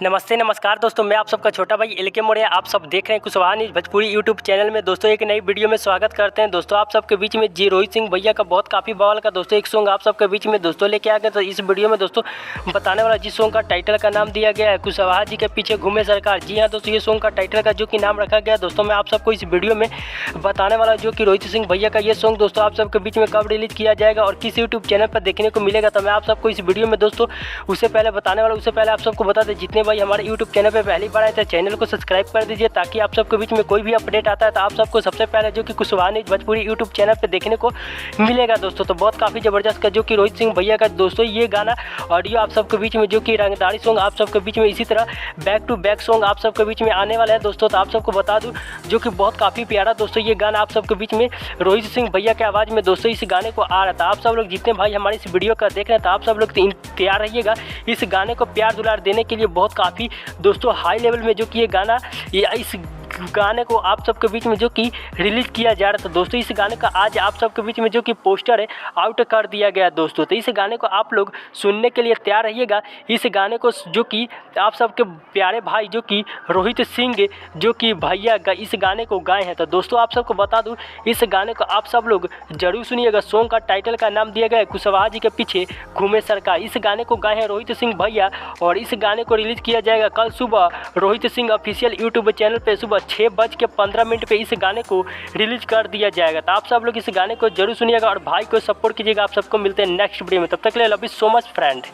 नमस्ते नमस्कार दोस्तों, मैं आप सबका छोटा भाई एल के मोरिया। आप सब देख रहे हैं Kushwaha news Bhojpuri YouTube channel में। दोस्तों एक नई वीडियो में स्वागत करते हैं। दोस्तों आप सबके बीच में जी रोहित सिंह भैया का बहुत काफ़ी बवाल का दोस्तों एक सॉन्ग आप सबके बीच में दोस्तों लेके आ गए। तो इस वीडियो में दोस्तों बताने वाला जिस सॉन्ग का टाइटल का नाम दिया गया है कुशवाहा जी के पीछे घूमे सरकार। जी हाँ दोस्तों, ये सॉन्ग का टाइटल का जो कि नाम रखा गया दोस्तों, मैं आप सबको इस वीडियो में बताने वाला जो कि रोहित सिंह भैया का ये सॉन्ग दोस्तों आप सबके बीच में कब रिलीज किया जाएगा और किस यूट्यूब चैनल पर देखने को मिलेगा। तो मैं आप सबको इस वीडियो में दोस्तों उससे पहले बताने वाला। उससे पहले आप सबको बता दें, जितने भाई हमारे यूट्यूब चैनल पे पहली बार आए थे चैनल को सब्सक्राइब कर दीजिए, ताकि आप सबके बीच में कोई भी अपडेट आता है तो आप सबको सबसे पहले जो कि Kushwaha news Bhojpuri YouTube channel पे देखने को मिलेगा दोस्तों। तो बहुत काफ़ी ज़बरदस्त का जो कि रोहित सिंह भैया का दोस्तों ये गाना ऑडियो आप सबके बीच में जो कि रंगदारी सॉन्ग आप सबके बीच में, इसी तरह बैक टू बैक सॉन्ग आप सबके बीच में आने वाला है दोस्तों। तो आप सबको बता दूँ जो कि बहुत काफ़ी प्यारा दोस्तों ये गाना आप सबके बीच में रोहित सिंह भैया के आवाज़ में दोस्तों इस गाने को आ रहा था। आप सब लोग जितने भाई हमारे इस वीडियो का देख रहे हैं तो आप सब लोग तैयार रहिएगा इस गाने को प्यार दुलार देने के लिए। बहुत काफ़ी दोस्तों हाई लेवल में जो कि ये गाना इस गाने को आप सबके बीच में जो कि रिलीज किया जा रहा था दोस्तों। इस गाने का आज आप सबके बीच में जो कि पोस्टर है आउट कर दिया गया दोस्तों। तो इस गाने को आप लोग सुनने के लिए तैयार रहिएगा। इस गाने को जो कि आप सबके प्यारे भाई जो कि रोहित सिंह जो कि भैया का इस गाने को गाए हैं। तो दोस्तों आप सबको बता दूं, इस गाने को आप सब लोग जरूर सुनिएगा। सॉन्ग का टाइटल का नाम दिया गया है कुशवाहा जी के पीछे घूमे सरकार। इस गाने को गाए हैं रोहित सिंह भैया और इस गाने को रिलीज किया जाएगा कल सुबह Rohit Singh official YouTube channel पर सुबह 6:15 पे इस गाने को रिलीज कर दिया जाएगा। तो आप सब लोग इस गाने को जरूर सुनिएगा और भाई को सपोर्ट कीजिएगा। आप सबको मिलते हैं नेक्स्ट वीडियो में, तब तक के लिए love you so much friend.